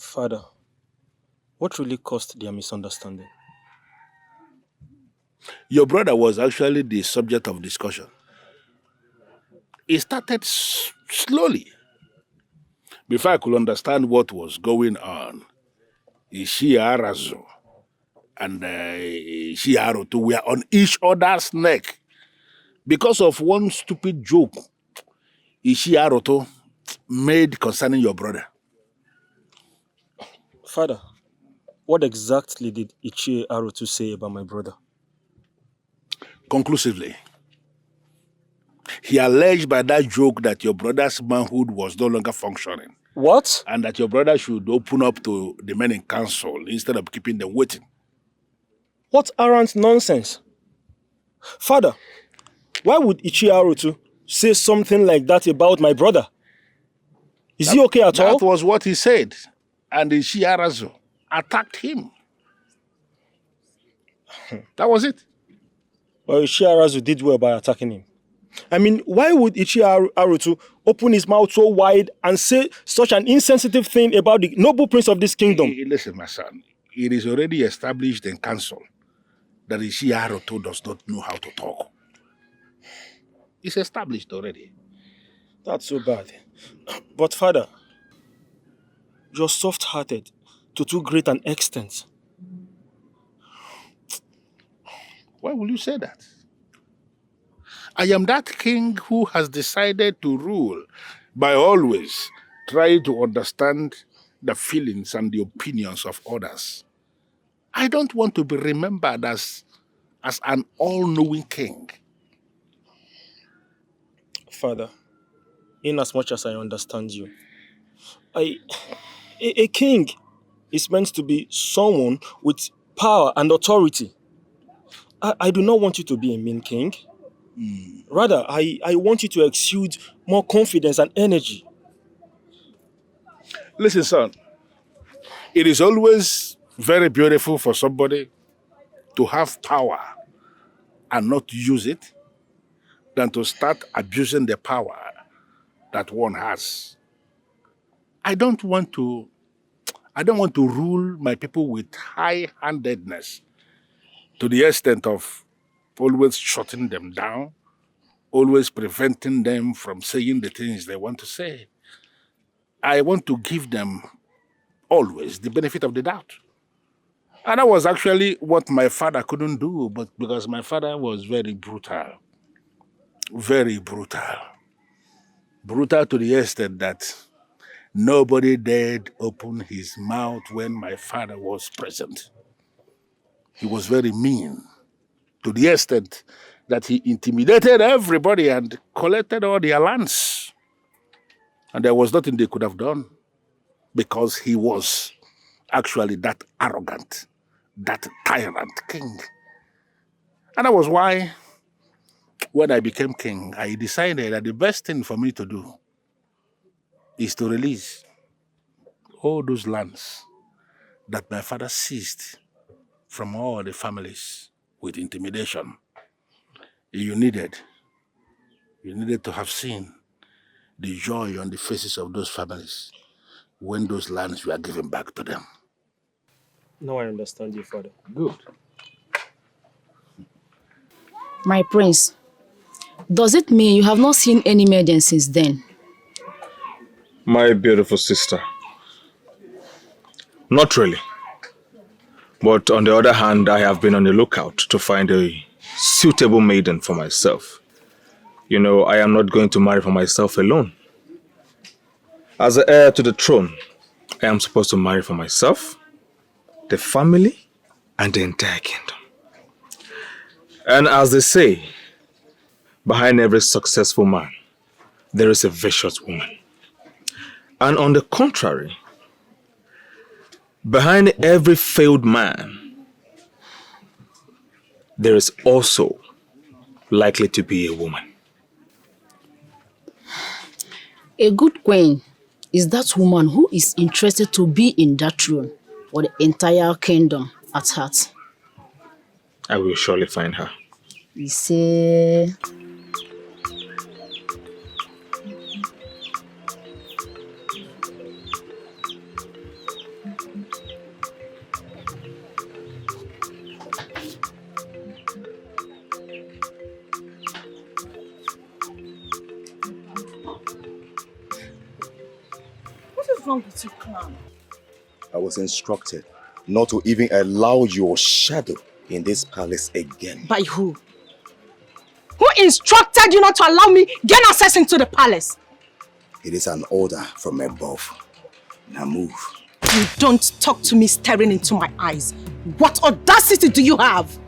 Father, what really caused their misunderstanding? Your brother was actually the subject of discussion. It started slowly. Before I could understand what was going on, Arazo and Aroto were on each other's neck because of one stupid joke Aroto made concerning your brother. Father, what exactly did Ichie Arotu say about my brother? Conclusively, he alleged by that joke that your brother's manhood was no longer functioning. What? And that your brother should open up to the men in council instead of keeping them waiting. What arrant nonsense? Father, why would Ichie Arotu say something like that about my brother? Is he okay at all? That was what he said. And the Shiarazo attacked him. That was it. Well, Ichie Arazu did well by attacking him. I mean, why would Ichie Arotu open his mouth so wide and say such an insensitive thing about the noble prince of this kingdom? Listen, my son. It is already established in council that Ichie Arotu does not know how to talk. It's established already. That's so bad. But Father, you're soft-hearted to too great an extent. Why will you say that? I am that king who has decided to rule by always trying to understand the feelings and the opinions of others. I don't want to be remembered as an all-knowing king. Father, in as much as I understand you, a king is meant to be someone with power and authority. I do not want you to be a mean king. Rather, I want you to exude more confidence and energy. Listen, son, it is always very beautiful for somebody to have power and not use it than to start abusing the power that one has. I don't want to rule my people with high-handedness to the extent of always shutting them down, always preventing them from saying the things they want to say. I want to give them always the benefit of the doubt. And that was actually what my father couldn't do, but because my father was very brutal. Very brutal. Brutal to the extent that nobody dared open his mouth when my father was present. He was very mean to the extent that he intimidated everybody and collected all their lands. And there was nothing they could have done because he was actually that arrogant, that tyrant king. And that was why when I became king, I decided that the best thing for me to do is to release all those lands that my father seized from all the families with intimidation. You needed to have seen the joy on the faces of those families when those lands were given back to them. Now I understand you, Father. Good. My prince, does it mean you have not seen any maiden since then? My beautiful sister. Not really. But on the other hand, I have been on the lookout to find a suitable maiden for myself. You know, I am not going to marry for myself alone. As the heir to the throne, I am supposed to marry for myself, the family, and the entire kingdom. And as they say, behind every successful man, there is a vicious woman. And on the contrary, behind every failed man, there is also likely to be a woman. A good queen is that woman who is interested to be in that throne for the entire kingdom at heart. I will surely find her. We say... What's wrong with you, clown? I was instructed not to even allow your shadow in this palace again. By who? Who instructed you not to allow me gain access into the palace? It is an order from above. Now move. You don't talk to me staring into my eyes. What audacity do you have?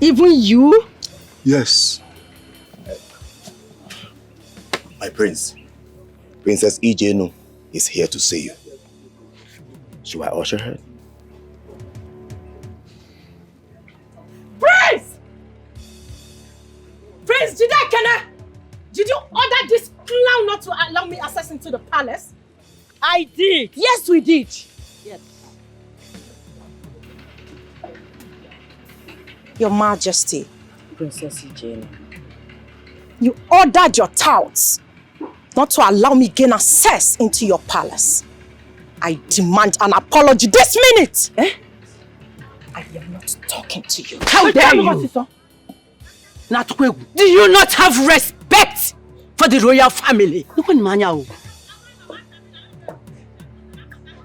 Even you? Yes. My prince, Princess Ijenu is here to see you. Should I usher her? Prince! Prince Jidekene! Did you order this clown not to allow me access into the palace? I did. Yes, we did. Yes. Your Majesty, Princess Jane. you ordered your touts not to allow me gain access into your palace. I demand an apology this minute. Eh? I am not talking to you. How dare you? Do you not have respect for the royal family?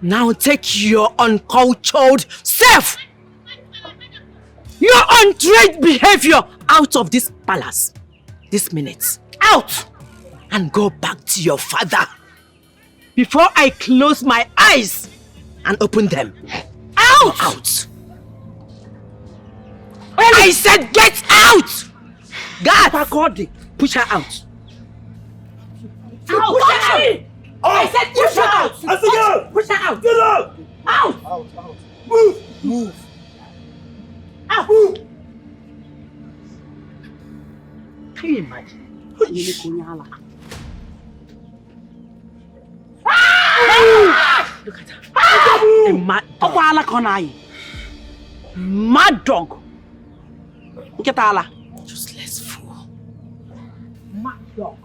Now take your uncultured self, your untrained behavior out of this palace this minute. Out! And go back to your father before I close my eyes and open them. Out! Out! I said get out! God! Push her out. Push her out! I said push her out! Push her out! Get out! Out! Move! Out! Can you imagine? Look at her. A mad dog. Mad dog. Get ala. Useless fool. Mad dog.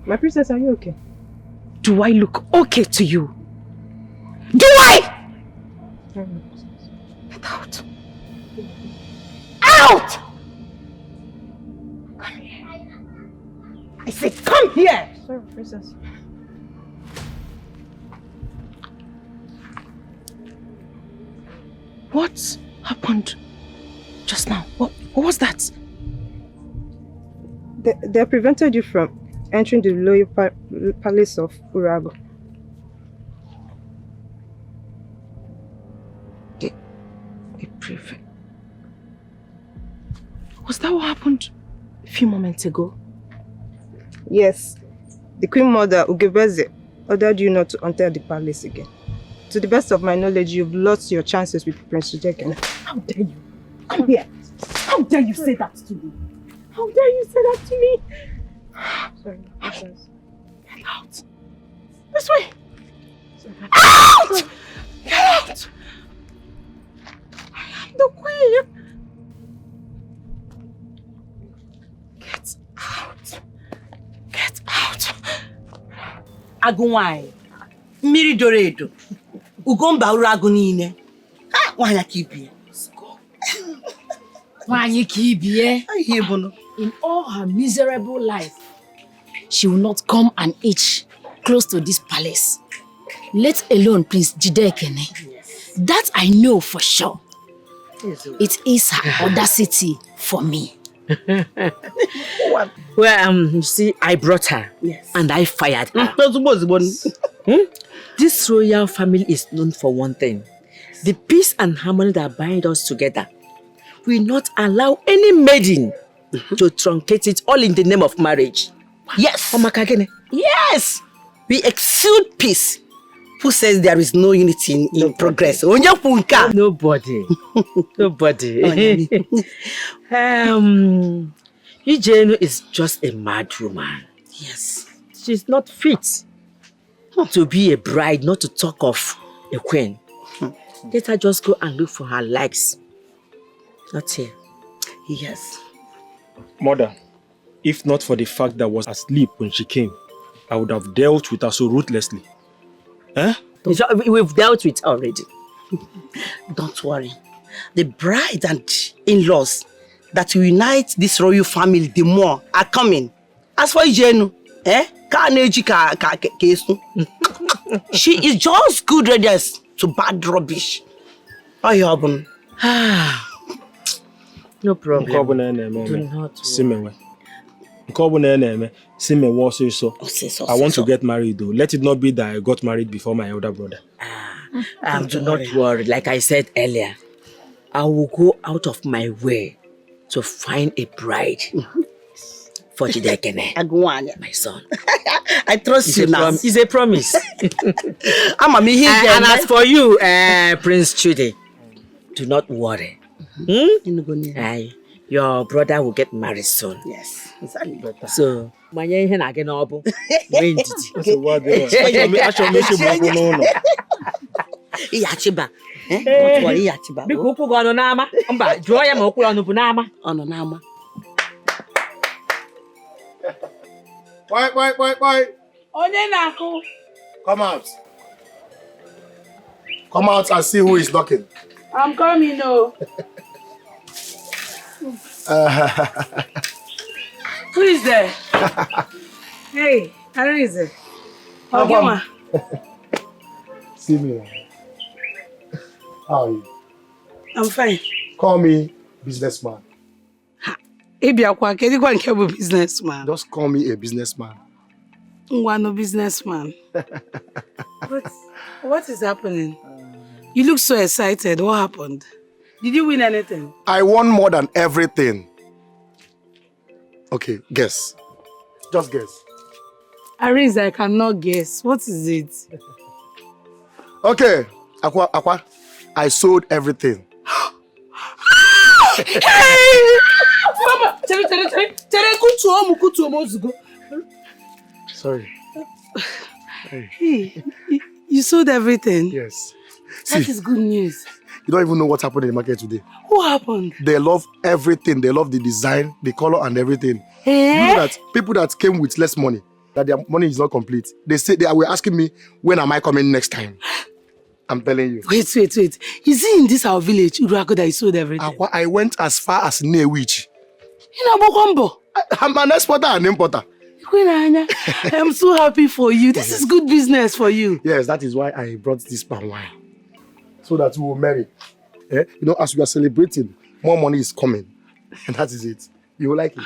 My princess, are you okay? Do I look okay to you? Do I? Get out. Out! Come here. I said come here! Sorry, princess. What happened just now? What was that? They prevented you from entering the royal palace of Urago. They prevent. Was that what happened a few moments ago? Yes. The Queen Mother, Ugebeze, ordered you not to enter the palace again. To the best of my knowledge, you've lost your chances with Prince Ujekene. How dare you? Come here. How dare you say that to me? How dare you say that to me? Sorry, princess. Get out. This way. Out! Get out! I am the queen. Get out. Get out. Agụnwaanyị, mmiri doro edo, ugomba uru agụ niile. Ha, nwaanyị ka ibie. Nwaanyị ka ibie. Ihe bụ no. In all her miserable life, she will not come and itch close to this palace. Let alone Prince Jidekene. Yes. That I know for sure. Yes. It is her audacity for me. Well, you see, I brought her. Yes. And I fired her. This royal family is known for one thing. The peace and harmony that bind us together. We not allow any maiden to truncate it all in the name of marriage. Yes. Yes. We exude peace. Who says there is no unity in progress? Nobody. Nobody. Ijenu is just a mad woman. Yes. She's not fit to be a bride, not to talk of a queen. Let her just go and look for her likes. Not here. Yes. Mother, if not for the fact that I was asleep when she came, I would have dealt with her so ruthlessly. Eh? We've dealt with already. Don't worry. The bride and in-laws that unite this royal family the more are coming. As for Jenu, she is just good readiness to bad rubbish. Oh, Yobun. No problem. Do not worry. I want to get married though. Let it not be that I got married before my elder brother. Do not worry. Like I said earlier, I will go out of my way to find a bride for Chidekene, my son. I trust you now. It's a promise. And as for you, Prince Chude, do not worry. Your brother will get married soon. Yes. So, don't Why? Come out. Come out and see who is knocking. I'm coming, no. Who is there? Hey, how is it? Come. See me. How are you? I'm fine. Call me businessman. Akwa, can you go and be businessman? Just call me a businessman. No businessman. What is happening? You look so excited. What happened? Did you win anything? I won more than everything. Okay, guess. Just guess. Aris, I cannot guess. What is it? Okay, Akwa, I sold everything. Hey! Sorry. Hey, you sold everything? Yes. That is good news. You don't even know what happened in the market today. What happened? They love everything. They love the design, the color, and everything. Eh? You know that people that came with less money, that their money is not complete. They were asking me, when am I coming next time? I'm telling you. Wait. Is it in this our village, Urago, that you sold everything? I went as far as Newich. You know, Bokombo. I'm an exporter and importer. I'm so happy for you. This is good business for you. Yes, that is why I brought this palm wine. So that we will marry. You know, as we are celebrating, more money is coming. And that is it. You will like it.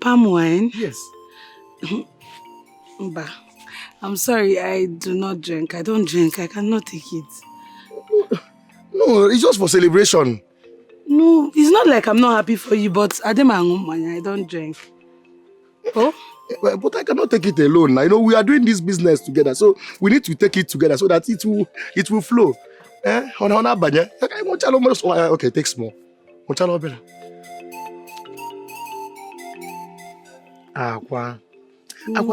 Palm wine? Yes. Bah, I'm sorry, I do not drink. I don't drink. I cannot take it. No, it's just for celebration. No, it's not like I'm not happy for you, but I don't drink. Oh? But I cannot take it alone. I know we are doing this business together, so we need to take it together so that it will flow. Okay, take small. Akwa,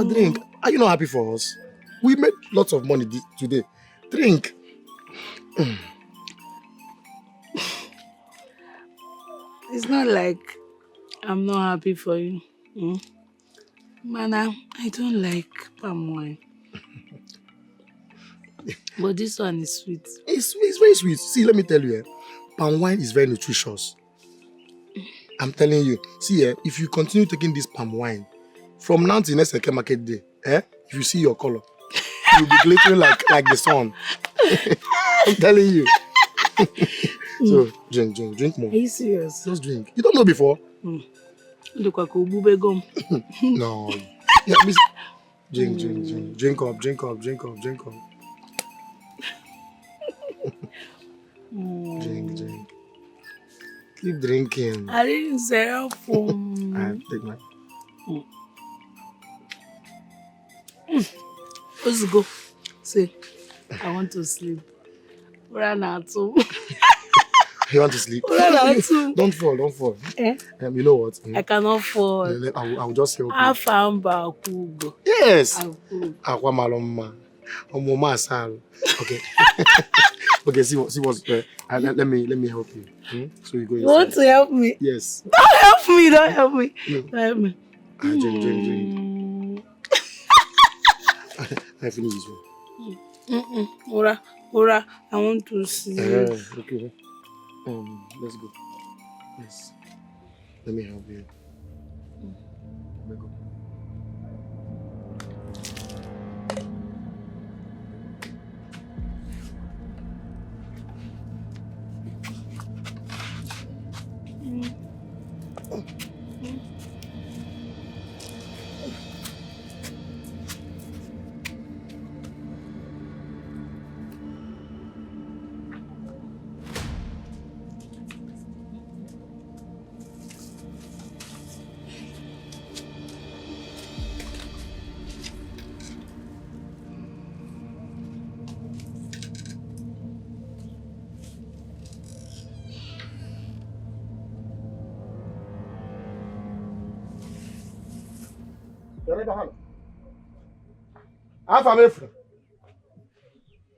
drink. Are you not happy for us? We made lots of money today. Drink. It's not like I'm not happy for you. Mana, I don't like palm wine. But this one is sweet. It's very sweet. See, let me tell you, palm wine is very nutritious. I'm telling you. See, if you continue taking this palm wine, from now to next market day, if you see your color, you'll be glittering like the sun. I'm telling you. So, drink more. Are you serious? Just drink. You don't know before? Look like Ubube gum. No. Yeah, drink. Drink up. Drink. Keep drinking. I didn't say phone. I take my. Let's go. See, I want to sleep. Run out. You want to sleep? Don't fall. Eh? You know what? I cannot fall. I will just help you. I found Augo. Yes. Akwa maloma. Omoma asal. Okay. Okay. See what's there. Let me help you. So you go. You want to help me? Yes. Don't help me. No. Don't help me. Drink. I finish this one. Ora, Ora, I want to sleep. Okay. Let's go. Yes. Let me help you. Let me go.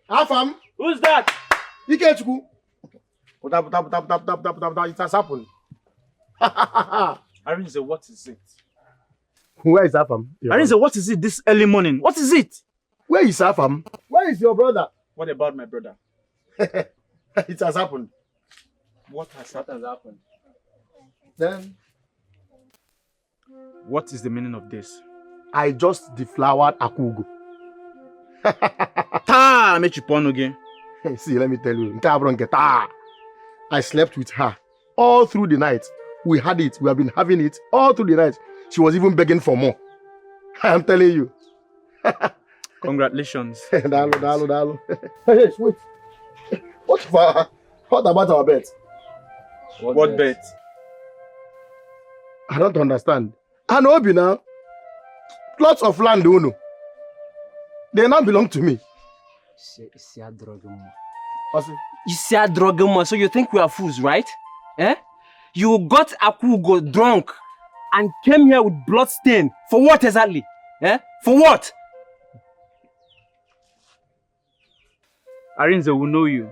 Afam. Who's that? Ikechukwu. It has happened. Arinze, what is it? Where is Afam? Arinze, what is it this early morning? What is it? Where is Afam? Where is your brother? What about my brother? It has happened. What has happened? Then What is the meaning of this? I just deflowered Augo. Ta mechipon again. See, let me tell you. I slept with her all through the night. We had it. We have been having it all through the night. She was even begging for more. I am telling you. Congratulations. Dalo. Hey, wait. What about our bet? What bet? I don't understand. I know now. Plots of land, they now belong to me. So you think we are fools, right? Eh? You got Augo drunk and came here with blood stain. For what exactly? Eh? For what? Arinze, we know you.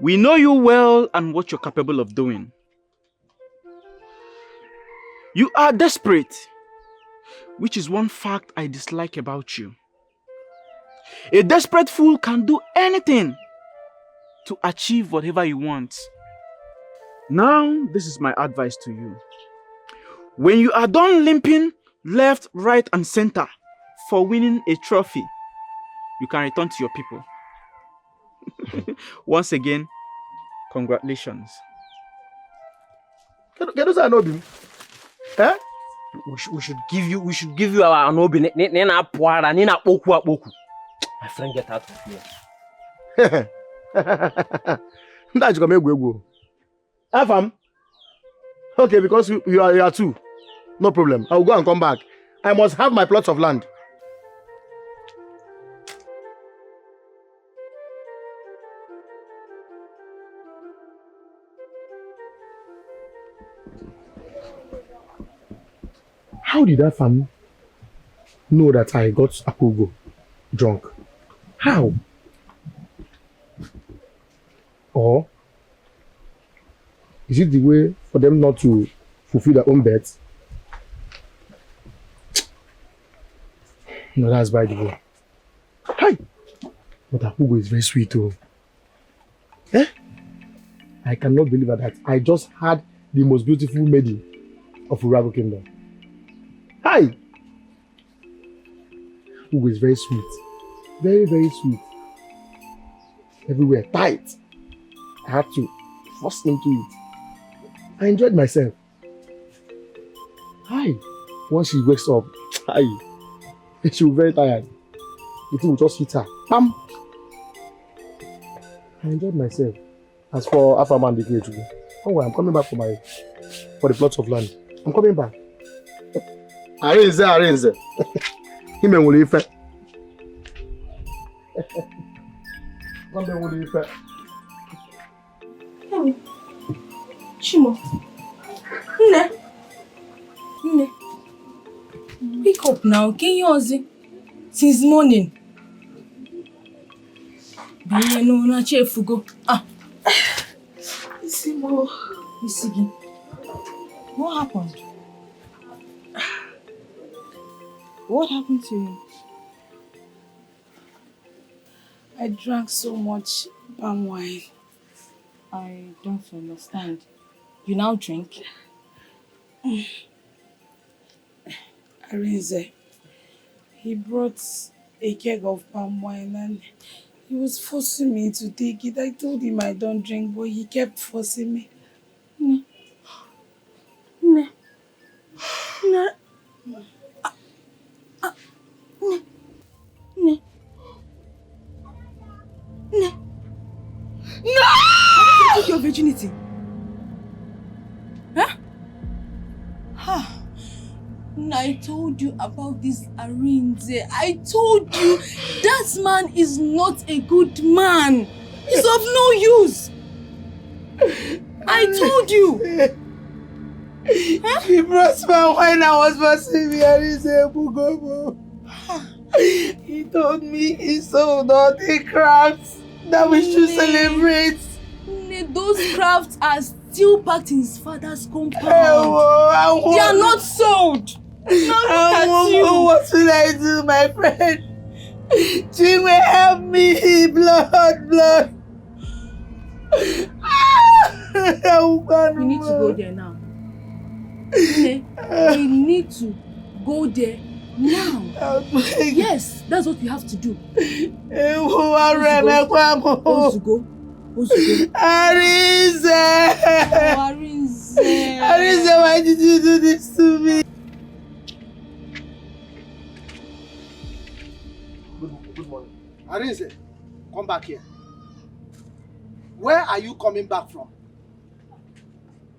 We know you well and what you're capable of doing. You are desperate, which is one fact I dislike about you. A desperate fool can do anything to achieve whatever he wants. Now, this is my advice to you. When you are done limping left, right, and center for winning a trophy, you can return to your people. Once again, congratulations. Can you say I know him? Eh? We should give you our anobi. My friend, get out of here. That's gonna make Afam. Okay, because you are two. No problem. I will go and come back. I must have my plots of land. How did Afam know that I got Augo drunk? How? Or is it the way for them not to fulfill their own bets? No, that's by the way. Hi! But Augo is very sweet too. Eh? I cannot believe that I just had the most beautiful maiden of Urago Kingdom. Hi! Augo is very sweet. Very, very sweet. Everywhere tight. I had to force into it. I enjoyed myself. Hi. Once she wakes up, hi. She was very tired. The thing will just hit her. Bam! I enjoyed myself. As for Afam and the Great, don't worry, I'm coming back for the plots of land. I'm coming back. Arinze. Him and will Ife. Chimo. Nne. Wake up now. Can you Ozzy? Since morning. Biye no na chefugo. Isimo. Isigi. What happened? What happened to you? I drank so much palm wine. I don't understand. You now drink? Arinze, he brought a keg of palm wine and he was forcing me to take it. I told him I don't drink, but he kept forcing me. Ne. No! How did you take your virginity? Huh? I told you about this Arinze. I told you that man is not a good man. He's of no use. I told you. Huh? He brought my wine I was forcing me Arinze Bugobo. He told me he sold all the crafts that we should celebrate. Those crafts are still packed in his father's compound. They are not sold. Now look at you. What will I do, my friend? Chinwe, help me. Blood. We need to go there now. We need to go there now. Yes, that's what we have to do. Augo. Arinze! Arinze, why did you do this to me? Good morning. Arinze, come back here. Where are you coming back from?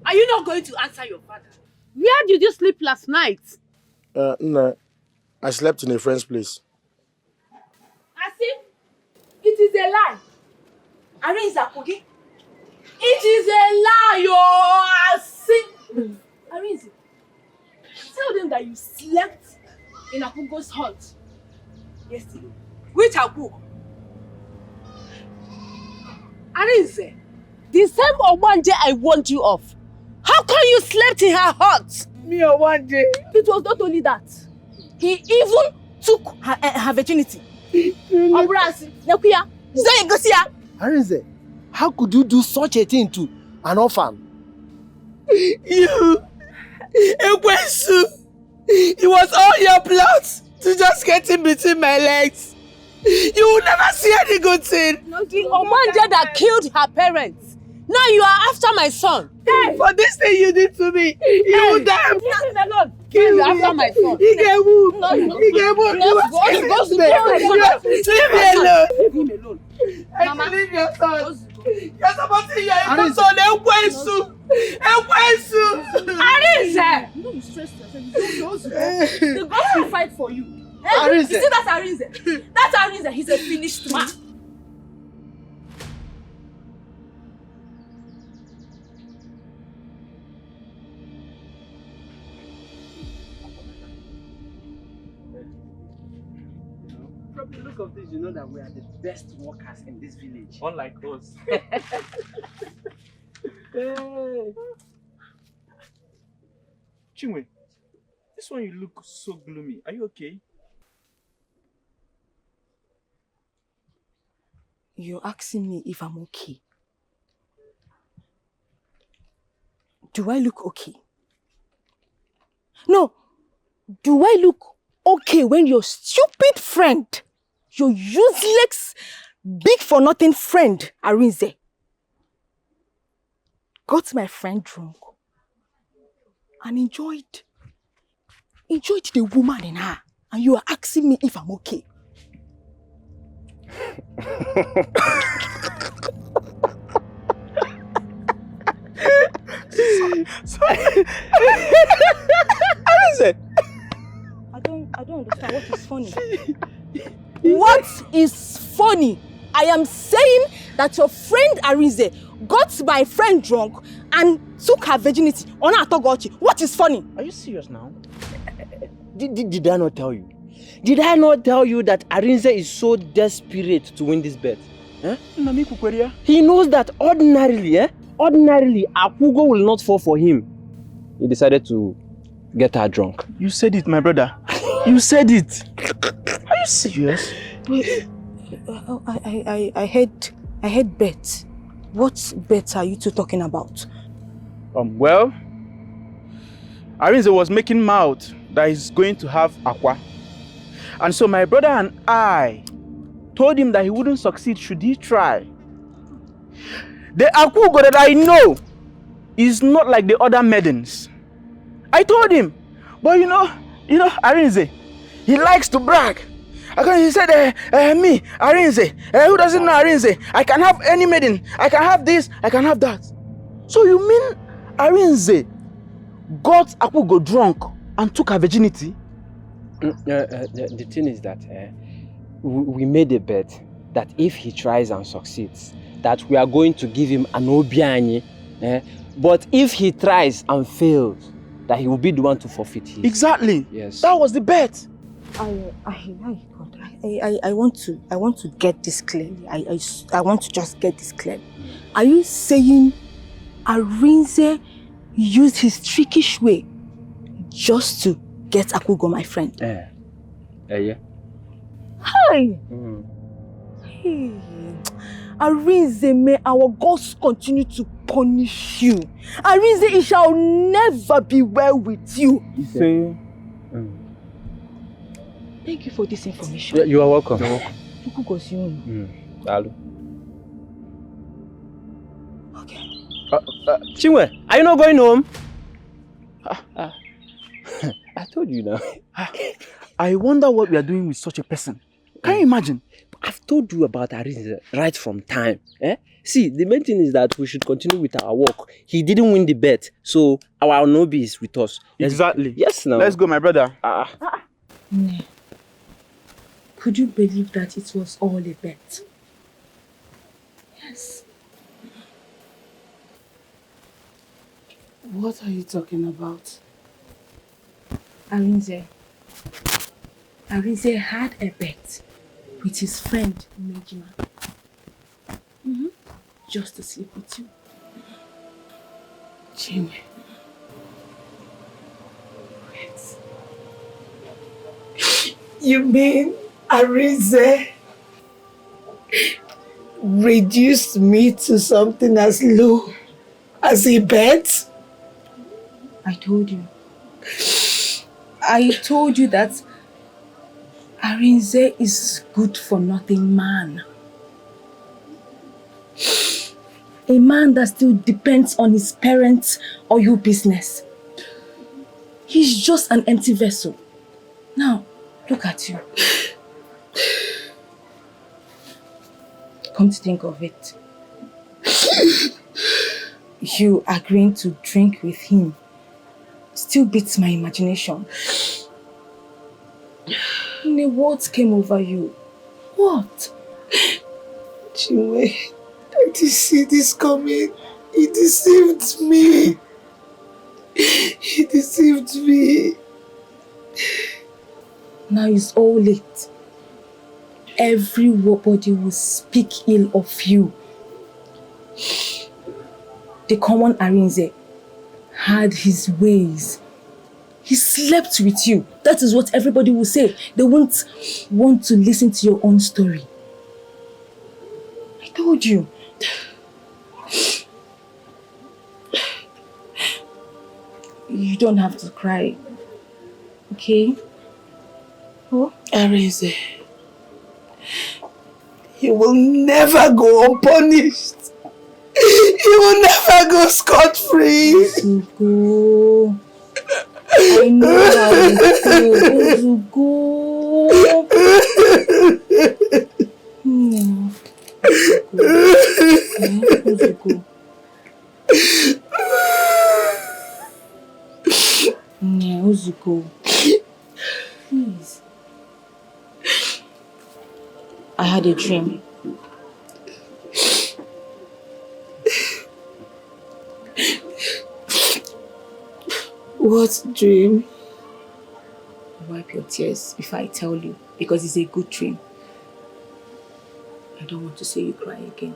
Are you not going to answer your father? Where did you sleep last night? No. I slept in a friend's place. As if it is a lie. Arinze Akogi. It is a lie, Arinze, tell them that you slept in Akugo's hut yesterday. Which Akwa? Arinze, the same Obanje I warned you of. How come you slept in her hut? Me Obanje. It was not only that. He even took her virginity. Arinze, how could you do such a thing to an orphan? You, Ekwensu, it was all your plot to just get in between my legs. You will never see any good thing. No, the Obanje that killed her parents. Now you are after my son. Hey, for this thing you did to me, you will die. Leave me alone. You are after my son. He get moved. No. He get moved. Let's go. Leave me alone. Leave him alone. I believe your son. You're supposed to hear your son. Ekwensu. Arinze! You don't stress yourself. The gods will fight for you. You see that's Arinze? That's Arinze. He's a finished man. From the look of this, you know that we are the best workers in this village. Unlike us. Chinwe, this one you look so gloomy. Are you okay? You're asking me if I'm okay. Do I look okay? No. Do I look okay when your stupid friend, your useless, big for nothing friend, Arinze, got my friend drunk and enjoyed the woman in her, and you are asking me if I'm okay? Sorry. I don't understand. What is funny? What is funny? I am saying that your friend Arinze got my friend drunk and took her virginity. What is funny? Are you serious now? Did I not tell you? Did I not tell you that Arinze is so desperate to win this bet? He knows that ordinarily Augo will not fall for him. He decided to get her drunk. You said it, my brother. You said it. Are you serious? I heard bet. What bet are you two talking about? Well, Arinze was making mouth that he's going to have Akwa. And so my brother and I told him that he wouldn't succeed should he try. The Augo that I know is not like the other maidens. I told him, but you know, Arinze, he likes to brag. He said, me, Arinze, who doesn't know Arinze? I can have any maiden. I can have this, I can have that. So you mean Arinze got Augo drunk and took her virginity? The thing is that we made a bet that if he tries and succeeds, that we are going to give him an obianye. But if he tries and fails, that he will be the one to forfeit his. Exactly. Yes. That was the bet. I want to get this clearly. I want to just get this clearly. Are you saying Arinze used his trickish way just to get Augo, my friend? Yeah. Hi! Hey. Arinze, may our gods continue to punish you. Arinze, it shall never be well with you. See? Thank you for this information. You are welcome. Okay. Chinwe, are you not going home? I told you now. I wonder what we are doing with such a person. Can you imagine? I've told you about Arinze right from time. See, the main thing is that we should continue with our work. He didn't win the bet, so our Nobi is with us. Exactly. Yes, now. Let's go, my brother. Nee. Could you believe that it was all a bet? Yes. What are you talking about? Arinze had a bet with his friend Mejima. Just to sleep with you. Chinwe. Yes. You mean Arinze reduced me to something as low as a bet? I told you. I told you that Arinze is good for nothing man. A man that still depends on his parents or your business. He's just an empty vessel. Now, look at you. Come to think of it, you agreeing to drink with him still beats my imagination. The words came over you. What? Chinwe, I didn't see this coming. He deceived me. He deceived me. Now it's all late. Everybody will speak ill of you. The common Arinze had his ways. He slept with you. That is what everybody will say. They won't want to listen to your own story. I told you. You don't have to cry. Okay? Oh? Arinze, you will never go unpunished. You will never go scot-free. Wazico. I know how it feels. Wazico. Wazico. Please. I had a dream. What dream? Wipe your tears if I tell you, because it's a good dream. I don't want to see you cry again.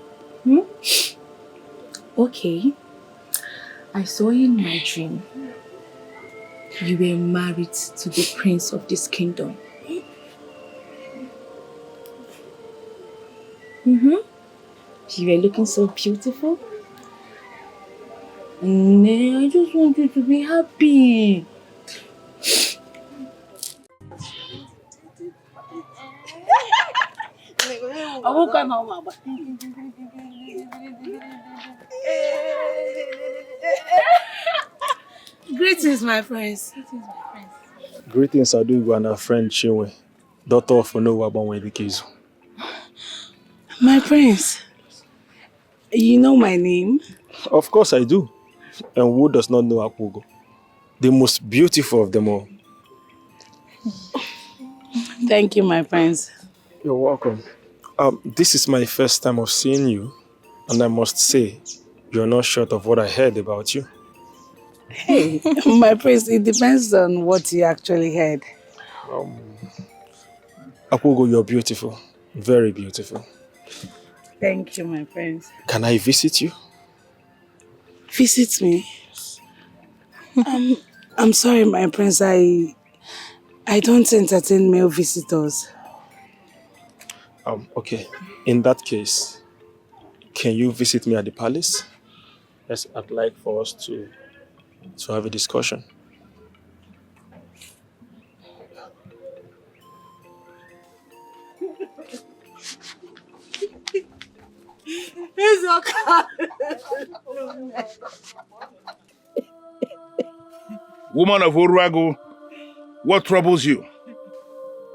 Okay. I saw you in my dream. You were married to the prince of this kingdom. You were looking so beautiful. And I just want you to be happy. I won't come home. Greetings, my friends. Greetings, Augo and our friend Chinwe, daughter of Onowa Banwedikizu. My prince, you know my name? Of course I do. And who does not know Akwa? The most beautiful of them all. Thank you, my prince. You're welcome. This is my first time of seeing you, and I must say, you're not short of what I heard about you. Hey, my prince, it depends on what you actually heard. Akwa, you're beautiful. Very beautiful. Thank you, my prince. Can I visit you? Visit me? I'm sorry, my prince. I don't entertain male visitors. Okay. In that case, can you visit me at the palace? Yes, I'd like for us to have a discussion. It's Woman of Uruago, what troubles you?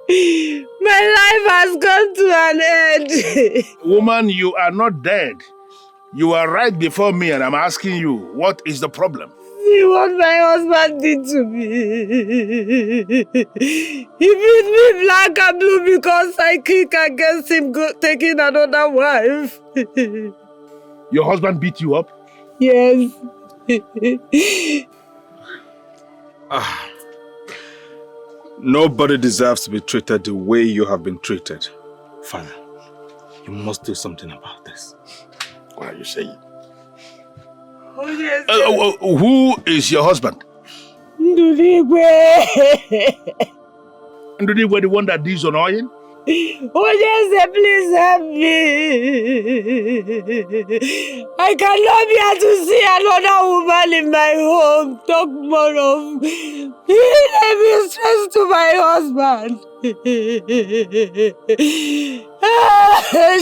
My life has come to an end. Woman, you are not dead. You are right before me and I'm asking you, what is the problem? See what my husband did to me. He beat me black and blue because I kick against him taking another wife. Your husband beat you up? Yes. Nobody deserves to be treated the way you have been treated. Father, you must do something about this. What are you saying? Oh, yes. Who is your husband? Ndunigwe. Ndunigwe, the one that deals on oil? Oh, yes, please help me. I cannot bear to see another woman in my home. Talk more of being mistress to my husband.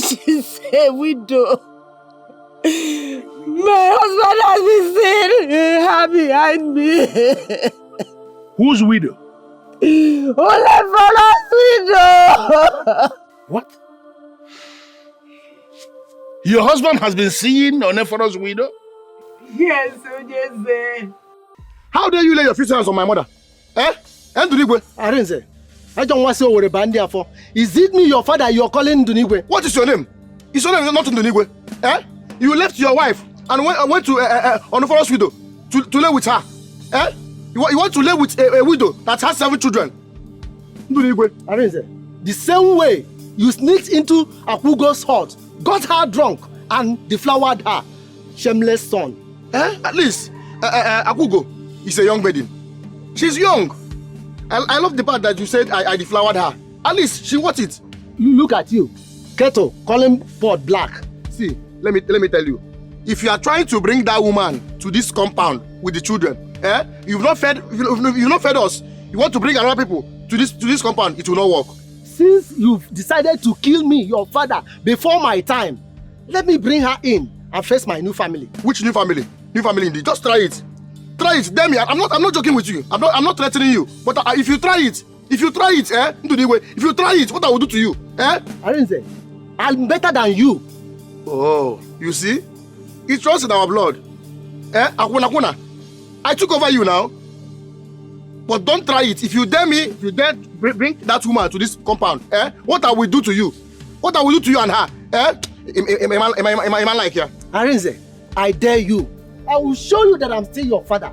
She's a widow. My husband has been seen her behind me. Whose widow? Olefala's widow. What? Your husband has been seeing Oneforo's widow? Yes, yes. How dare you lay your future hands on my mother? Eh? Ndunigwe? Arinze. I don't want to say over bandia for. Is it me, your father, you're calling Ndunigwe? What is your name? Is your name not Ndunigwe? Eh? You left your wife and went to Oneforo's widow to lay with her. Eh? You want to lay with a widow that has 7 children? Ndunigwe. Arinze. The same way you sneaked into Akwa's hut, got her drunk, and deflowered her. Shameless son. Eh? At least, Akwa is a young maiden. She's young. I love the part that you said I deflowered her. At least, she wants it. Look at you. Keto, calling pot black. See, let me tell you. If you are trying to bring that woman to this compound with the children, eh? You've not fed us. You want to bring another people to this compound, it will not work. Since you've decided to kill me, your father, before my time, let me bring her in and face my new family. Which new family? New family indeed. Just try it. Try it. Demi, I'm not joking with you. I'm not threatening you. But if you try it, eh? If you try it, what I will do to you, eh? Arinze, I'm better than you. Oh, you see? It runs in our blood. Eh? Akuna. I took over you now. But don't try it. If you dare bring that woman to this compound, eh? What I will do to you? What I will do to you and her? Eh? Am I like you? Arinze, I dare you. I will show you that I'm still your father.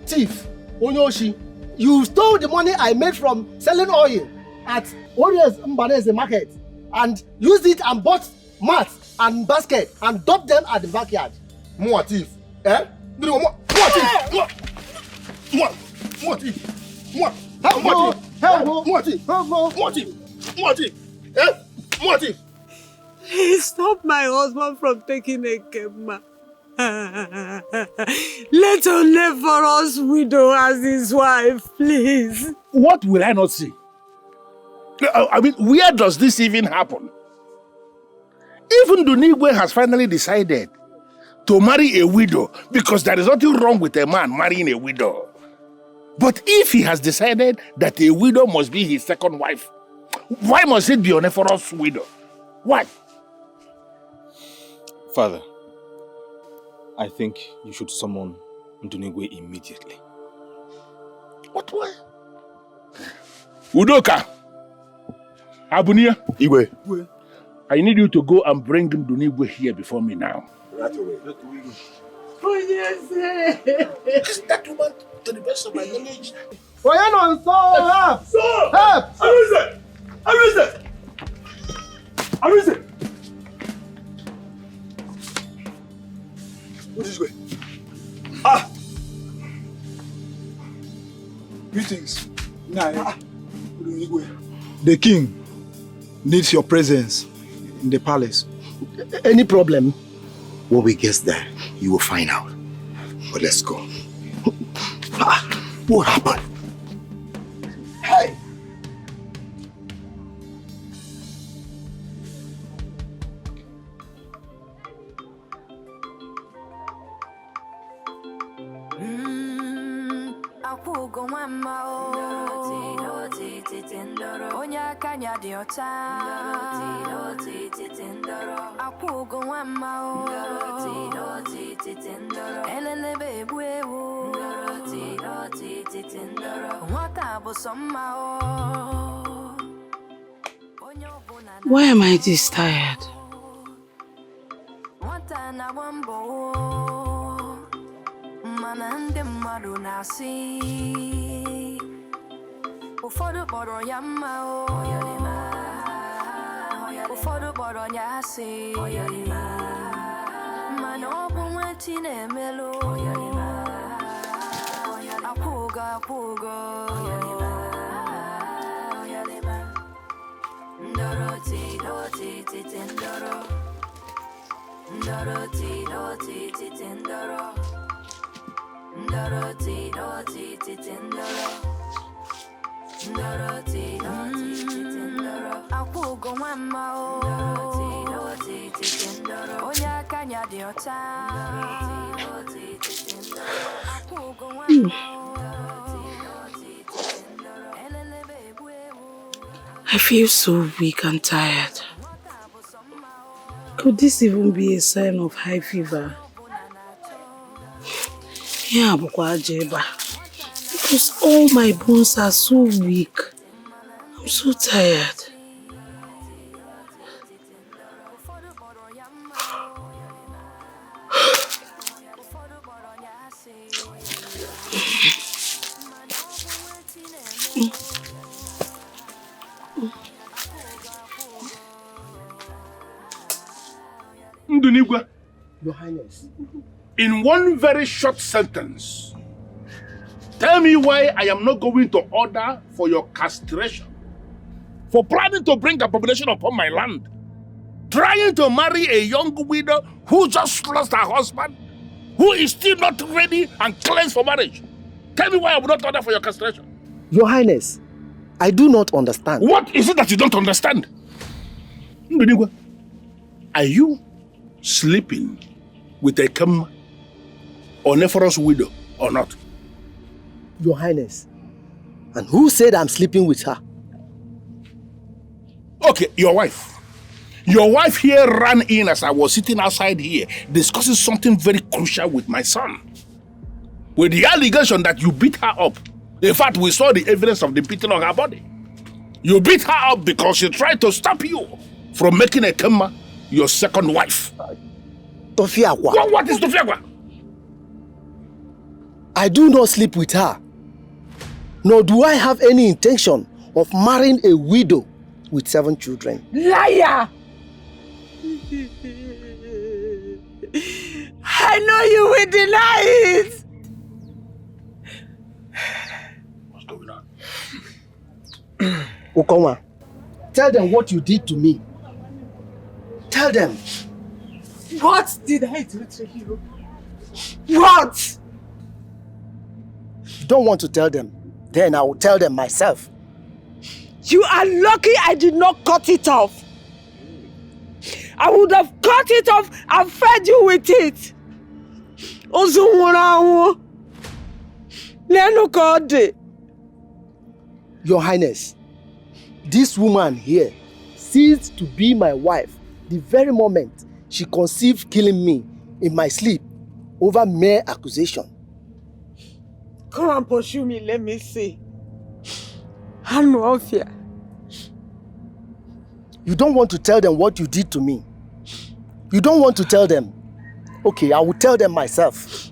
Thief, Onyoshi. You stole the money I made from selling oil at Warriors Mbanese market and used it and bought mats and basket and dumped them at the backyard. More thief. Eh? More thief. More thief. More. Help. Eh? More thief. Please stop my husband from taking a kema. Let Oneforo's widow as his wife, please. What will I not see? I mean, where does this even happen? Even Dunigwe has finally decided to marry a widow because there is nothing wrong with a man marrying a widow. But if he has decided that a widow must be his second wife, why must it be Oneforo's widow? Why? Father, I think you should summon Ndunigwe immediately. What? Udoka! Abunia! Igwe. I need you to go and bring Ndunigwe here before me now. Right away. Oh, yes, that woman, to the best of my knowledge. Help! Help! Arise! What is going? Greetings. The king needs your presence in the palace. Any problem? When we get there, you will find out. But let's go. What happened? Hey! Augo mama o Onya kanya diota Augo mama o Elele bebwe o Waka bosoma o Why am I this tired? Wanta na wambo Manande madu nasi Ufodu boro yama o Ufodu boro nyasi Manobu mwetine melo Apuga Ndoroti titendoro Ndoroti titendoro Ndoroti titendoro Augo mama o Onya kanya diota Augo mama I feel so weak and tired. Could this even be a sign of high fever? Yeah, because all my bones are so weak. I'm so tired. Ndunigwe, Your Highness. in one very short sentence, tell me why I am not going to order for your castration, for planning to bring abomination upon my land, trying to marry a young widow who just lost her husband, who is still not ready and cleansed for marriage. Tell me why I will not order for your castration. Your Highness, I do not understand. What is it that you don't understand? Ndunigwe, are you sleeping with a Kem or Oneforo's widow or not? Your Highness, and who said I'm sleeping with her? Okay, your wife. Your wife here ran in as I was sitting outside here discussing something very crucial with my son. With the allegation that you beat her up. In fact, we saw the evidence of the beating on her body. You beat her up because she tried to stop you from making a Kemma your second wife. Tofiakwa. What is Tofiakwa? I do not sleep with her. Nor do I have any intention of marrying a widow with 7 children. Liar! I know you will deny it! What's going on? Okonwa, tell them what you did to me. tell them. What did I do to you? What? You don't want to tell them, then I will tell them myself. You are lucky I did not cut it off. I would have cut it off and fed you with it. Your Highness, this woman here ceased to be my wife the very moment she conceived killing me in my sleep over mere accusation. Come and pursue me, let me see. I'm off here. You don't want to tell them what you did to me. You don't want to tell them. Okay, I will tell them myself.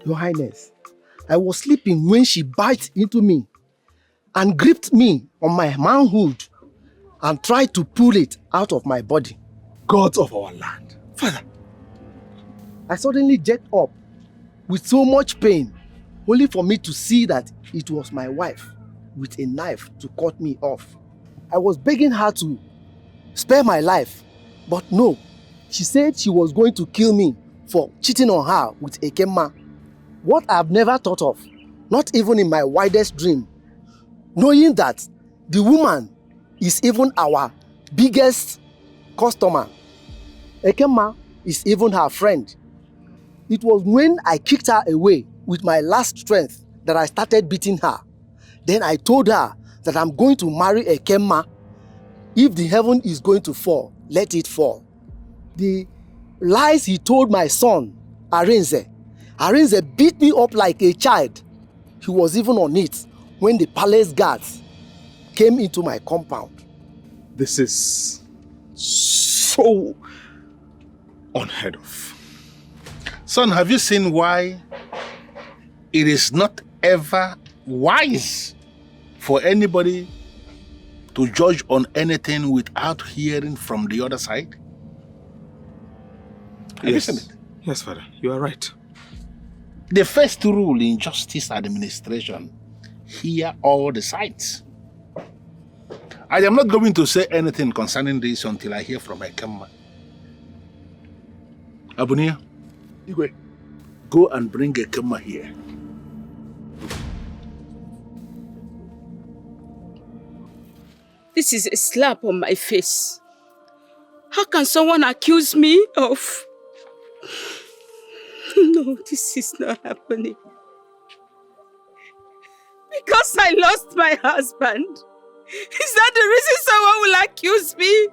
Your Highness, I was sleeping when she bit into me and gripped me on my manhood and tried to pull it out of my body. Gods of our land. Father. I suddenly jerked up with so much pain, only for me to see that it was my wife with a knife to cut me off. I was begging her to spare my life, but no. She said she was going to kill me for cheating on her with a Kemma. What I've never thought of, not even in my wildest dream, knowing that the woman is even our biggest customer. Ekema is even her friend. It was when I kicked her away with my last strength that I started beating her. Then I told her that I'm going to marry Ekema. If the heaven is going to fall, let it fall. The lies he told my son, Arinze beat me up like a child. He was even on it when the palace guards came into my compound. This is so unheard of. Son, have you seen why it is not ever wise for anybody to judge on anything without hearing from the other side? Have you seen it? Yes, Father, you are right. The first rule in justice administration, hear all the sides. I am not going to say anything concerning this until I hear from Ekema. Abunia, Igwe, go and bring Ekema here. This is a slap on my face. How can someone accuse me of... No, this is not happening. Because I lost my husband. Is that the reason someone will accuse me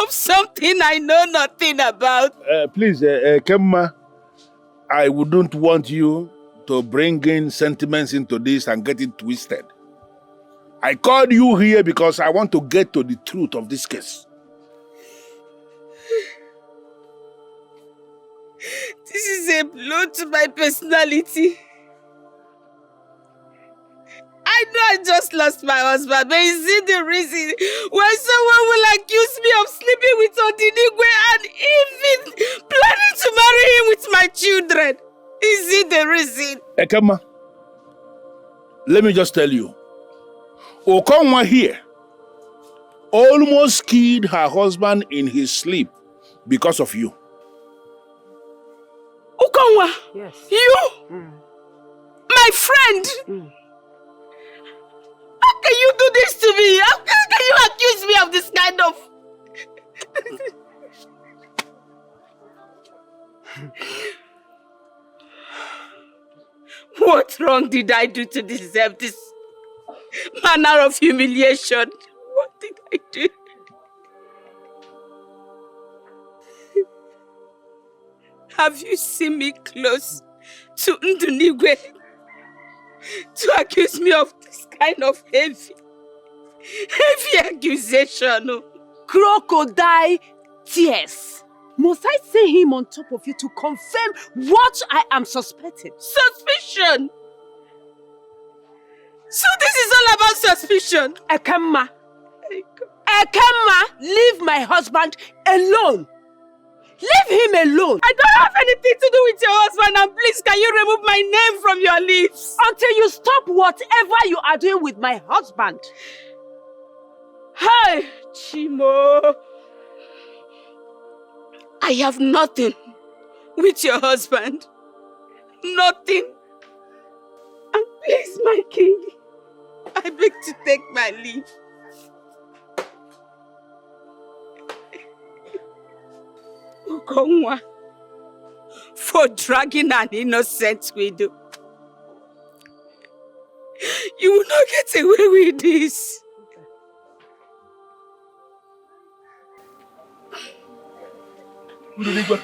of something I know nothing about? Please, Ekema, I wouldn't want you to bring in sentiments into this and get it twisted. I called you here because I want to get to the truth of this case. This is a blow to my personality. I know I just lost my husband, but is it the reason why someone will accuse me of sleeping with Odinigwe and even planning to marry him with my children? Is it the reason? Ekema, let me just tell you. Okonwa here almost killed her husband in his sleep because of you. Okonwa? Yes. You? My friend? How can you do this to me? How can you accuse me of this kind of... What wrong did I do to deserve this manner of humiliation. What did I do? Have you seen me close to Ndunigwe to accuse me of this kind of heavy accusation? Crocodile tears. Must I say him on top of you to confirm what I am suspecting? Suspicion? So this is all about suspicion? Ekemma, leave my husband alone. Leave him alone. I don't have anything to do with your husband, and please can you remove my name from your lips? Until you stop whatever you are doing with my husband. Hi, Chimo. I have nothing with your husband. Nothing. And please, my king, I beg to take my leave. Ukongwa, for dragging an innocent widow. You will not get away with this. Your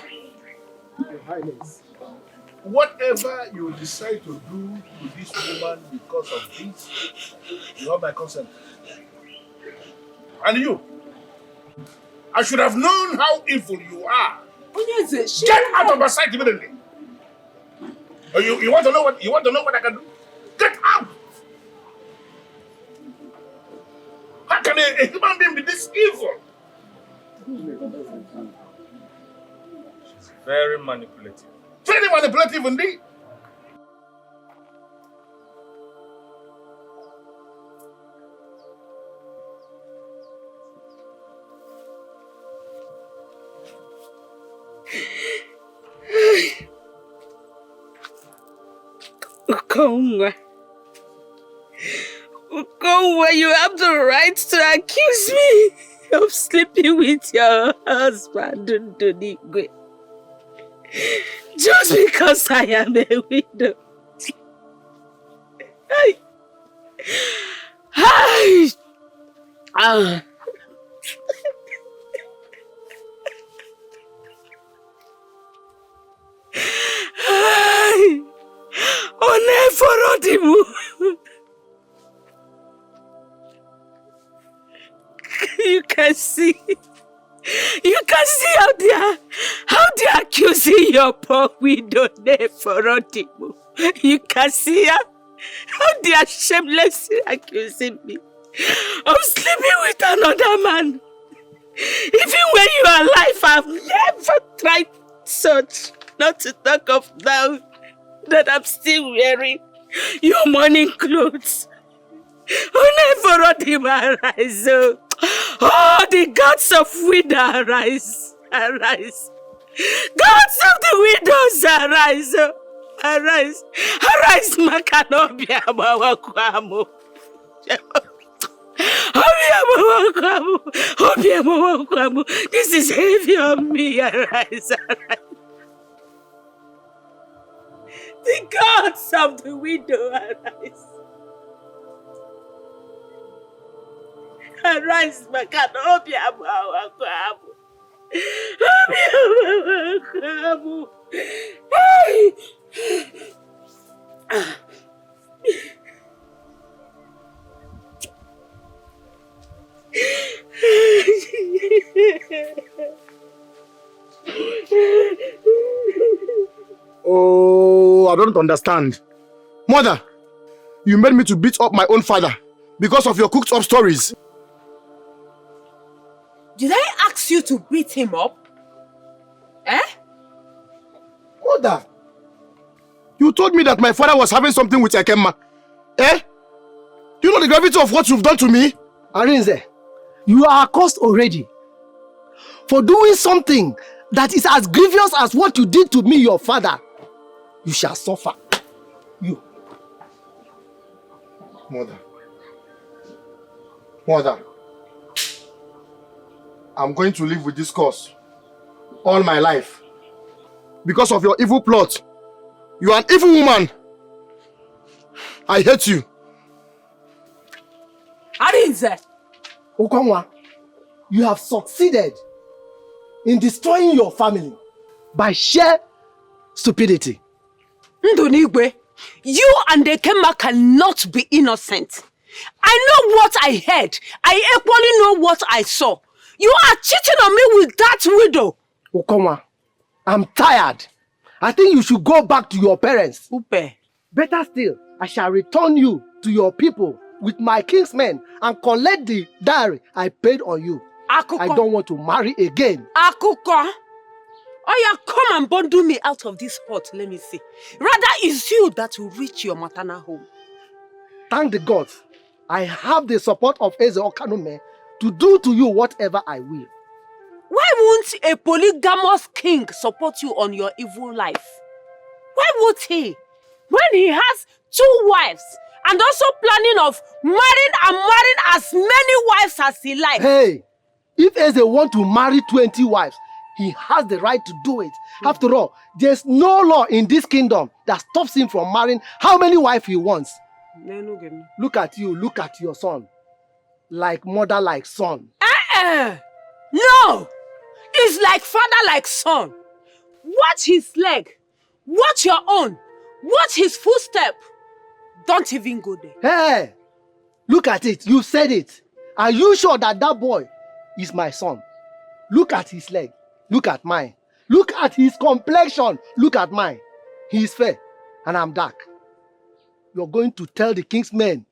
Highness, whatever you decide to do to this woman because of this, you have my consent. And you, I should have known how evil you are. Get out of my sight immediately. You want to know what I can do? Get out! How can a human being be this evil? She's very manipulative. Very manipulative indeed. Ukongwa, you have the right to accuse me of sleeping with your husband, Ndunigwe. Just because I am a widow. You can see how they're accusing your poor widow Neforodimu. You can see how they are shamelessly accusing me of sleeping with another man. Even when you are alive, I've never tried such. Not to talk of now that I'm still wearing your morning clothes. Neforodimu, arise. Oh, the gods of widow, arise, arise. Gods of the widows, arise, arise, arise, Makanobia Mawakwamu. This is heavy on me, arise, arise. The gods of the widow, arise. Arise, Makanobia Mawakwamu. Oh, I don't understand. Mother, you made me to beat up my own father because of your cooked up stories. Did I ask you to beat him up? Eh? Mother, you told me that my father was having something with Ekemma. Eh? Do you know the gravity of what you've done to me? Arinze, you are accused already for doing something that is as grievous as what you did to me, your father. You shall suffer. You. Mother, I'm going to live with this curse all my life because of your evil plot. You are an evil woman. I hate you. Arinze! Okonwa, you have succeeded in destroying your family by sheer stupidity. Ndunigwe, you and Ekema cannot be innocent. I know what I heard. I equally know what I saw. You are cheating on me with that widow. Okonwa, I'm tired. I think you should go back to your parents. Upe. Better still, I shall return you to your people with my kingsmen and collect the dowry I paid on you. Akuko. I don't want to marry again. Akuko. Oh yeah, come and bundle me out of this hut, let me see. Rather, it's you that will reach your maternal home. Thank the gods, I have the support of Eze Okanume to do to you whatever I will. Why won't a polygamous king support you on your evil life? Why would he? When he has 2 wives and also planning of marrying as many wives as he likes. Hey, if Eze want to marry 20 wives, he has the right to do it. After all, there's no law in this kingdom that stops him from marrying how many wives he wants. Look at you, look at your son. Like mother, like son. No! It's like father, like son. Watch his leg. Watch your own. Watch his footstep. Don't even go there. Hey! Look at it. You said it. Are you sure that that boy is my son? Look at his leg. Look at mine. Look at his complexion. Look at mine. He is fair and I'm dark. You're going to tell the king's men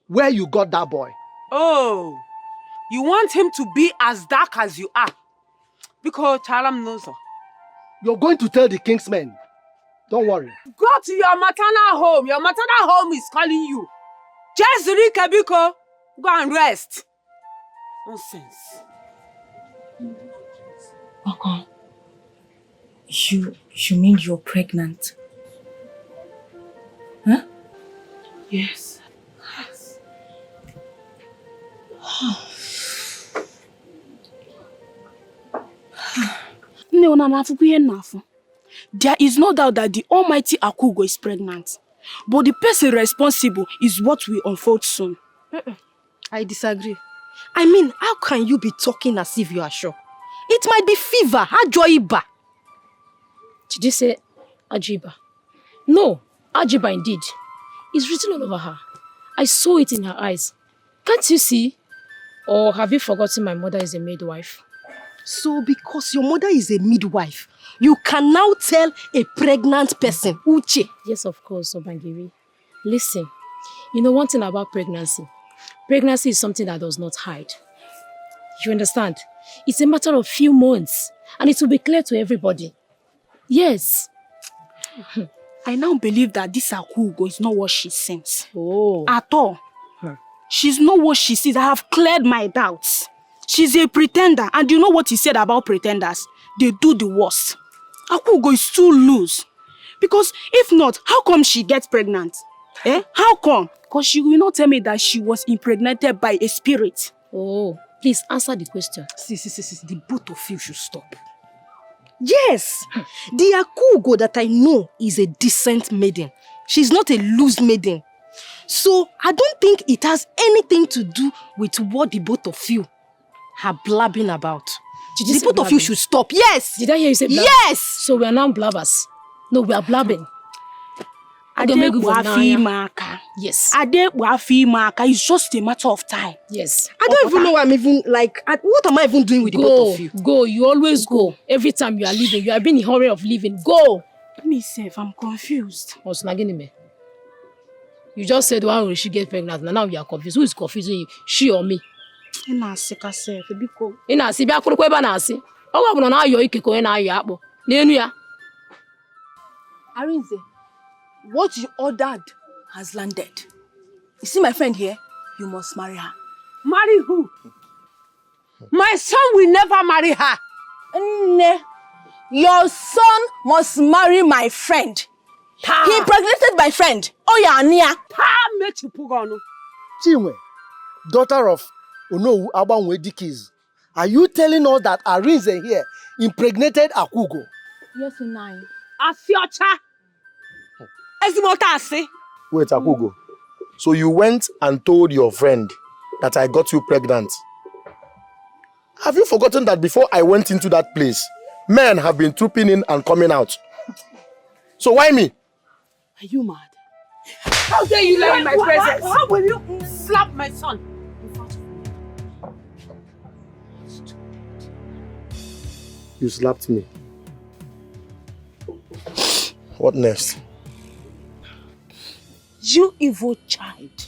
where you got that boy. Oh, you want him to be as dark as you are? Because Chalam knows her. You're going to tell the king's men. Don't worry. Go to your maternal home. Your maternal home is calling you. Just Rikabiko, go and rest. Nonsense. Okay. You mean you're pregnant? Huh? Yes. There is no doubt that the almighty Akugo is pregnant. But the person responsible is what we unfold soon. I disagree. I mean, how can you be talking as if you are sure? It might be fever, Ajoiba. Did you say Ajiba? No, Ajiba indeed. It's written all over her. I saw it in her eyes. Can't you see? Or have you forgotten my mother is a midwife? So because your mother is a midwife, you can now tell a pregnant person, Uche. Yes, of course, Obangiri. Listen, you know one thing about pregnancy. Pregnancy is something that does not hide. You understand? It's a matter of few months and it will be clear to everybody. Yes. I now believe that this Akugo is not what she seems. Oh. At all. She's not what she sees. I have cleared my doubts. She's a pretender. And you know what he said about pretenders? They do the worst. Akugo is too loose. Because if not, how come she gets pregnant? How come? Because she will not tell me that she was impregnated by a spirit. Oh, please answer the question. See, the both of you should stop. Yes, the Akugo that I know is a decent maiden. She's not a loose maiden. So I don't think it has anything to do with what the both of you are blabbing about. The both of you should stop. Yes. Did I hear you say blabbing? Yes. So we are now blabbers. No, we are blabbing. Yes. It's just a matter of time. Yes. I don't even know why I'm even like, what am I even doing with the both of you? Go. You always go. Every time you are leaving, you have been in a hurry of leaving. Go. Me self, I'm confused. You just said why will she get pregnant? Now you are confused. Who is confusing you? She or me? Arinze, what you ordered has landed. You see my friend here? You must marry her. Marry who? My son will never marry her. Nne, your son must marry my friend. He impregnated my friend. Oh yeah, Ania. Chinwe, daughter of Onowu Abanwe Dikis, are you telling us that Arinze here impregnated Akugo? Yes, Nai. Asiocha. Wait, Akugo. So you went and told your friend that I got you pregnant. Have you forgotten that before I went into that place, men have been trooping in and coming out? So why me? Are you mad? How dare you lie in my presence? How will you slap my son? You slapped me. What next? You evil child.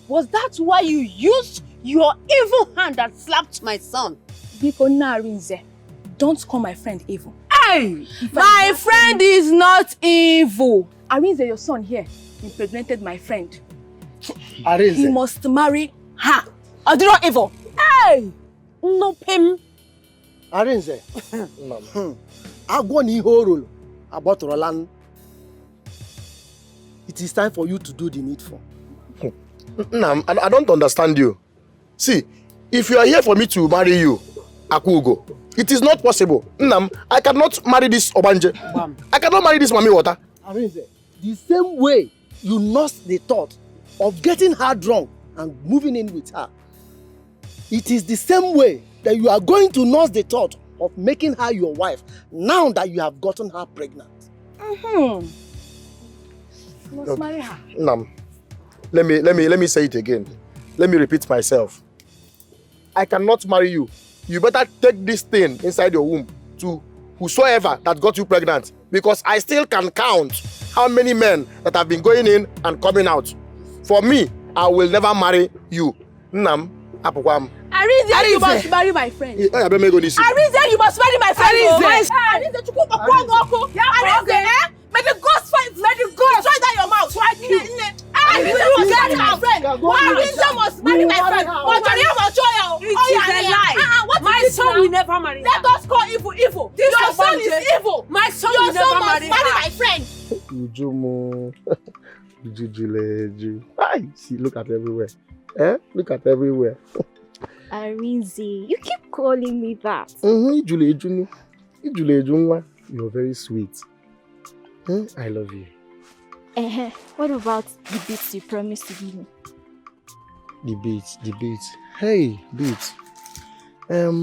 Was that why you used your evil hand that slapped my son? Biko Narinze, don't call my friend evil. Hey! My friend is not evil. Arinze, your son here, impregnated my friend. Arinze. He must marry her. Are they not evil? Hey! No him. Arinze. Agwa ni horolo about Roland. It is time for you to do the needful. Nam, I don't understand you. See, if you are here for me to marry you, Augo, it is not possible. Nam, I cannot marry this Obanje. I cannot marry this Mami Water. Arinze, the same way you nursed the thought of getting her drunk and moving in with her, it is the same way that you are going to nurse the thought of making her your wife now that you have gotten her pregnant. Must marry her. Nam, let me say it again. Let me repeat myself. I cannot marry you. You better take this thing inside your womb to whosoever that got you pregnant, because I still can count how many men that have been going in and coming out. For me, I will never marry you. Nam, Apokwam. Arinze, you must marry my friend. Arinze, you must marry my friend. Arinze, May the ghost fight. May the ghost try that your mouth. Arinze must marry my friend. Arinze must marry my friend. It is a lie. My son will never marry her. Let us call evil evil. Your son is evil. My son will never marry my friend. Ujumo. Ujujuleju. See, look at everywhere. Look at everywhere. Arinze, you keep calling me that. Ijuleju. You're very sweet. I love you. What about the beats you promised to give me? The beats. Hey, beats. That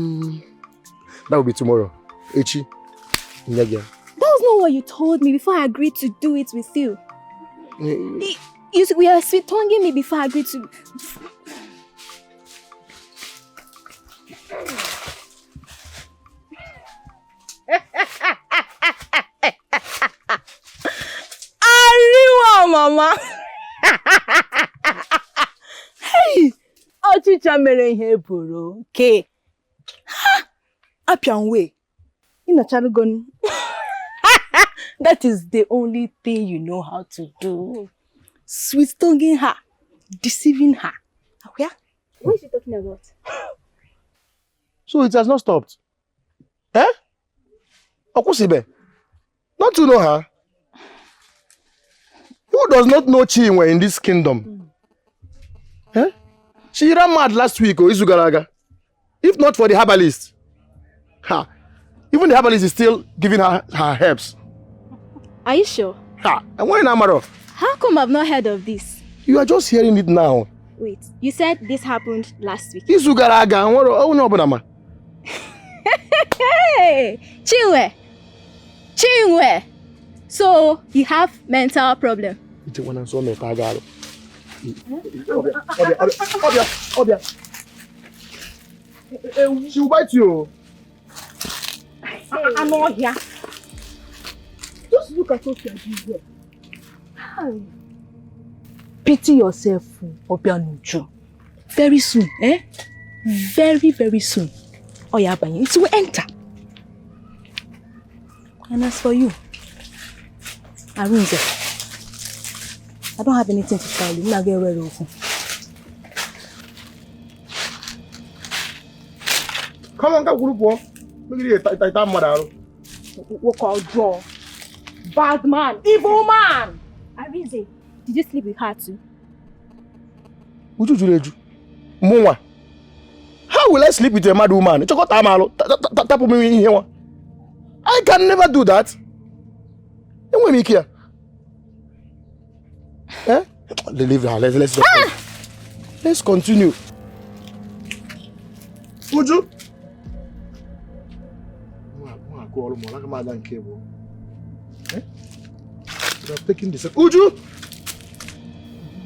will be tomorrow. Echi. That was not what you told me before I agreed to do it with you. We are sweet-tonguing me before I agreed to... Ariwa, mama. Hey, ọchịcha mere ihe buru ke. Apianwe. Inacharugon. That is the only thing you know how to do. Sweet-tonguing her, deceiving her. Akwa? What is she talking about? So it has not stopped. Okusibe, don't you know her? Who does not know Chinwe in this kingdom? She ran mad last week, Izugaraga. If not for the herbalist. Even the herbalist is still giving her herbs. Are you sure? And when Amaro? How come I've not heard of this? You are just hearing it now. Wait, you said this happened last week. Izugaraga, oh no, Bonama. Hey, Chinwe. So you have mental problem. She will bite you. I'm not here. Just look at what you are doing here. Pity yourself, Obianuju. Very soon, Very, very soon. It will enter. And as for you, Arinze, I don't have anything to tell you. I'm not getting ready. Come on, go. Look at it. What called draw? Bad man, evil man. Arinze, did you sleep with her too? Mwa. How will I sleep with a mad woman? I can never do that. Leave her. Let's continue. Uju! I'm taking this. Uju!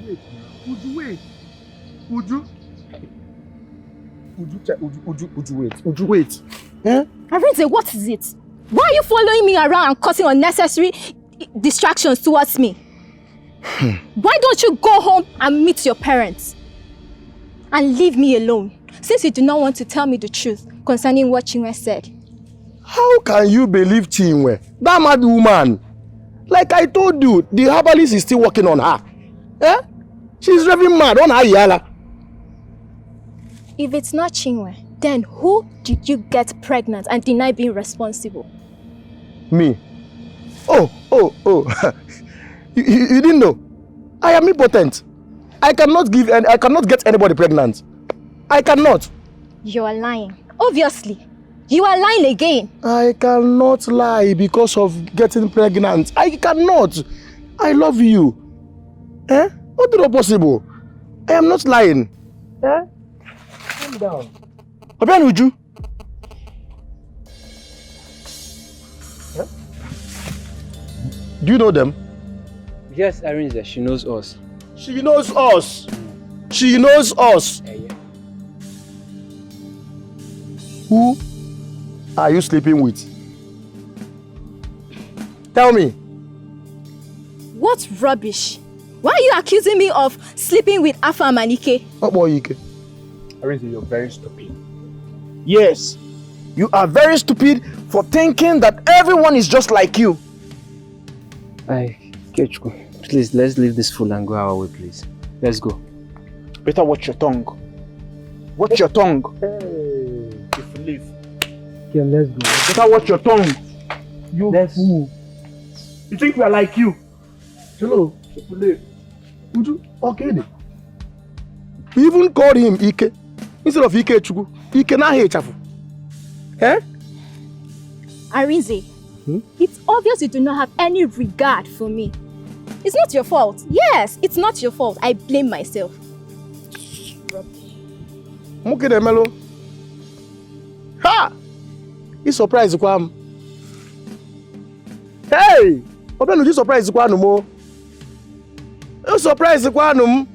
Wait, Uju, wait. Uju! Uju, wait. Uju, wait. Eh? Arinze, what is it? Why are you following me around and causing unnecessary distractions towards me? Why don't you go home and meet your parents? And leave me alone, since you do not want to tell me the truth concerning what Chinwe said. How can you believe Chinwe? That mad woman. Like I told you, the herbalist is still working on her. Eh? She's raving mad on her yala. If it's not Chinwe, then who did you get pregnant and deny being responsible? Me. Oh. you didn't know. I am impotent. I cannot get anybody pregnant. I cannot. You are lying. Obviously. You are lying again. I cannot lie because of getting pregnant. I cannot. I love you. Eh? What is possible? I am not lying. Eh? Calm down. Abian Uju. Eh? Do you know them? Yes, Arinze, she knows us. She knows us. She knows us. Yeah. Who are you sleeping with? Tell me. What rubbish? Why are you accusing me of sleeping with Afa Manike? What about Ike? Arinze, you're very stupid. Yes, you are very stupid for thinking that everyone is just like you. Kechko, please, let's leave this fool and go our way, please. Let's go. Better watch your tongue. Watch your tongue. Hey, if you leave. Okay, let's go. Better watch your tongue. You fool. You think we are like you? Hello. Uju, okay. We even called him Ike instead of Ike Chugu. Ike na Chafu. Eh? Arinze, it's obvious you do not have any regard for me. It's not your fault. Yes, it's not your fault. I blame myself. Muke de Melo. Ha! He surprised Kwam. Hey! Open you surprise Kwanu mo. You surprise Kwanum.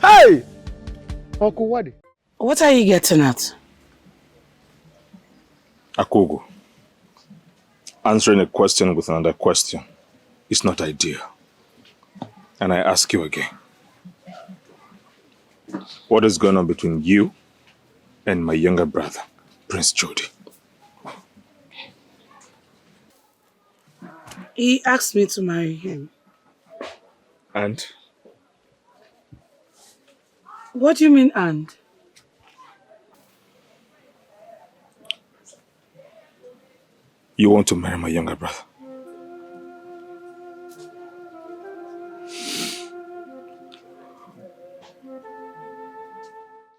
Hey! Uncle Wadi. What are you getting at? Akogo, answering a question with another question is not ideal. And I ask you again. What is going on between you and my younger brother, Prince Jody? He asked me to marry him. And? What do you mean, and? You want to marry my younger brother?